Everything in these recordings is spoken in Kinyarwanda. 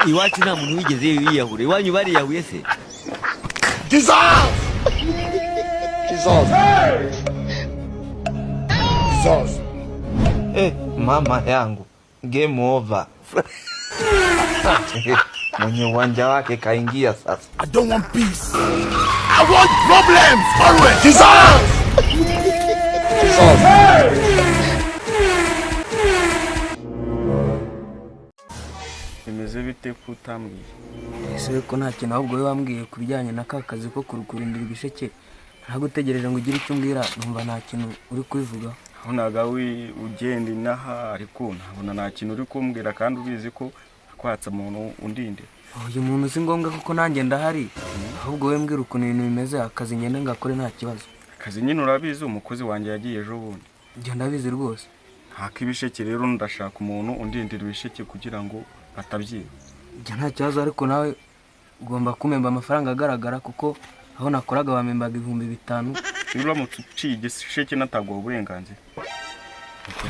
iwacu nta muntu wigeze yiyahure. Iwanyu bariyahuye se? Jesus! Jesus! Jesus! Mama yangu, game over. Mwenye uwanja wake kaingia sasa. I don't want peace. I want problems always. Jesus! Jesus! Imeze bite kutambwiye? Ese ko nta kintu ahubwo we wambwiye ku bijyanye na ka kazi ko kurukurindira ibisheke, ntagutegereje ngo ugire icyo umbwira, numva nta kintu uri kubivuga. Nabonaga ugenda inaha ariko ntabona nta kintu uri kumbwira kandi ubizi ko akwatsa umuntu undinde. Uyu muntu si ngombwa kuko nanjye ndahari, ahubwo we mbwira ukuntu ibintu bimeze, akazi ngende ngakore nta kibazo. Akazi nyine urabizi, umukozi wanjye yagiye ejo bundi. Njye ndabizi rwose. Haka ibisheke rero ndashaka umuntu undindira ibisheke kugira ngo atabyiba. Njye nta kibazo, ariko nawe ugomba kumemba amafaranga agaragara kuko aho nakoraga bamembaga 5,000. Uramutse uciye igisheke natagwa uburenganzira.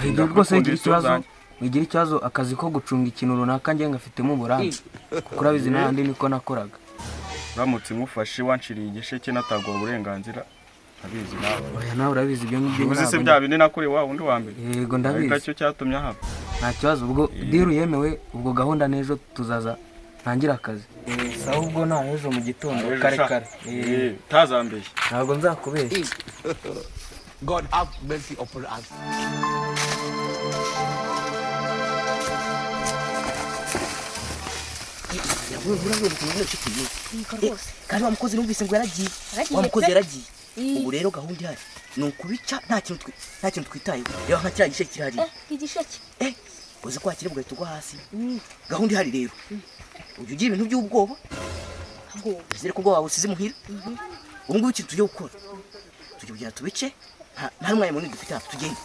Ibyo rwose wigira ikibazo, akazi ko gucunga ikintu runaka njye ngafitemo uburambe kuko urabizi n'ahandi niko nakoraga. Uramutse ngufashe wanshiriye igisheke natagwa uburenganzira, abizi nawe. Oya nawe urabizi ibyo ngibyo. Uzi se bya bindi nakore wa undi wa mbere? Yego ndabizi. Ariko cyo cyatumye haba. Nta kibazo, ubwo diru yemewe, ubwo gahunda n'ejo tuzaza ntangira akazi. Sawa, ubwo nta ejo mu gitondo kare kare. Tazambeshye. Ntabwo nzakubeshya. God have mercy upon us. Kandi wa mukozi numvise ngo yaragiye. Wa mukozi yaragiye. Ubu rero gahunda ihari ni ukubica nta kintu twitayeho. Reba nka cya gisheke kirahari. Igisheke. Uzi ko hakiri bugahita ugwa hasi. Gahunda ihari rero. Ujye ugira ibintu by'ubwoba. Bizere ko ubwoba busize muhira. Ubu ngubu ikintu tugiye gukora, tugiye kugira tubice, nta mwanya munini dufite hano, tugende.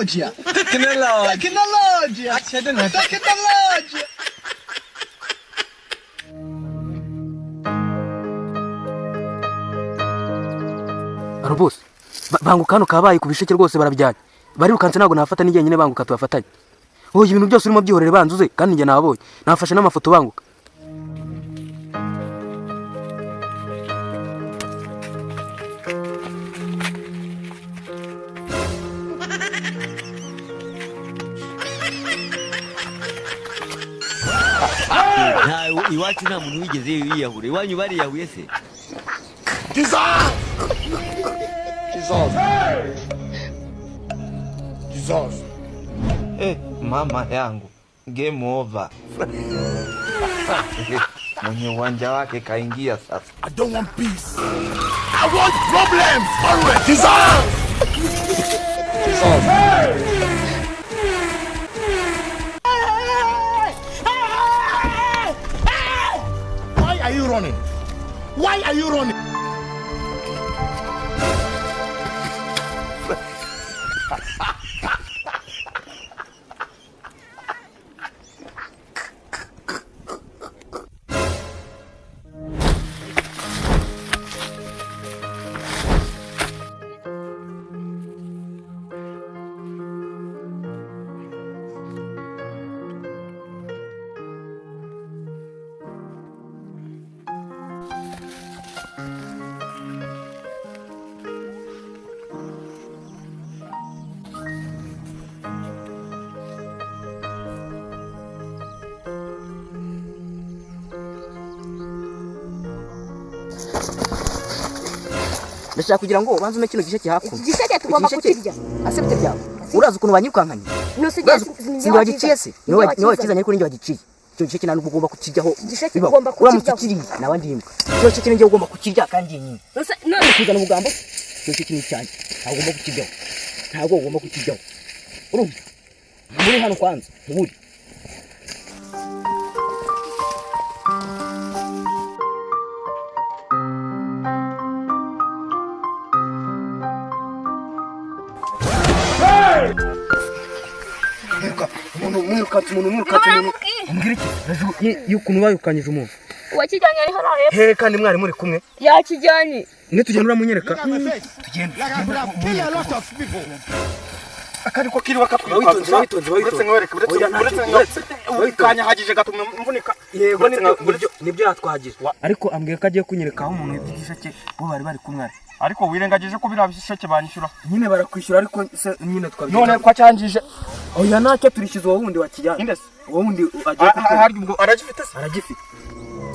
Tecnologia! Arubose, banguka hano kabaye ku bisheke rwose barabyanye. Barirukanse ntabwo nafata ni jyenyine, banguka tubafatanye. Ibintu byose urimo byihorere banzuze kandi njye nababonye. Nafashe n'amafoto, banguka. Iwacu nta muntu wigeze yiyahure. Iwanyu bariyahuye se? Jesus! Jesus! Jesus! Mama yangu, game over. Mwenye uwanja wake kaingia sasa. I don't want peace. I want problems always. Jesus! Jesus! Why are you running? Why are you running? Ndashaka kugira ngo ubanze ume kino gisheke hakuno. Igisheke tugomba kukirya. Ase bite byawe? Urazi ukuntu banyukankanye? Sinzi wagiciye se? Niwe wakizanye ariko ninjye wagiciye. Cyo gisheke nanu ugomba kukiryaho. Uramutse ukiriye nawe ndimba. Cyo gisheke ninjye ugomba kukirya kandi nyine. None kuzana ubugambo. Cyo gisheke ni cyanjye. Ntabwo ugomba kukiryaho. Urumva? Muri hano kwanza, uburi. Umuntu mwirukatse umbwira iki y'ukuntu bayukanyije umuntu Wakijyanye ari hariya. he kandi mwari muri kumwe Yakijyanye. ne tugenda uramunyereka akari ko kiriwa katwiye kanya hagije gatumwe mvunika yego nibyo yatwagije ariko ambwiye ko agiye kunyereka aho umuntu y'igiseke bo bari kumwe ariko wirengagije ko biriya bisheke banyishyura nyine barakwishyura ariko se nyine twabije none ko cyangije oya ntacyo turishyuza uwo wundi wakijyanye indese uwo wundi agiye harya ubwo aragifite se aragifite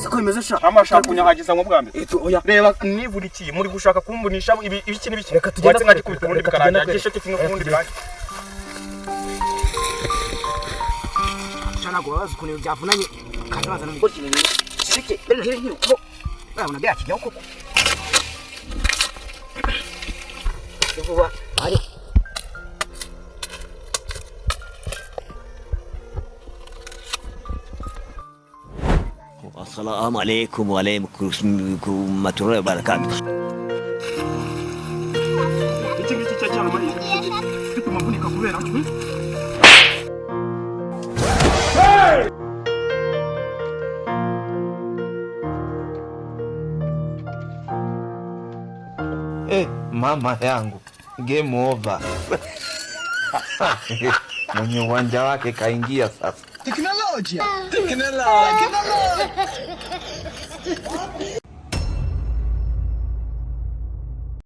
siko bimeze sha amashaka kunyahagiza ngo bwa mbere oya reba nivurikiye muri gushaka kumbunisha ibiki n'ibiki reka tugende ngagikubita ubundi bikaranga gisheke kimwe ubundi biranga Ntabwo babaza ukuntu byavunanye kandi bazana umugore kinini shike rero hiri ko urabona byakijyaho koko vuba ari Assalamu alaikum wa rahmatullahi wa barakatuh. iki ngiki cyane muri mfite amavunika kubera Mama yangu, game over. Mwenye uwanja wake kaingia sasa. Teknolojia.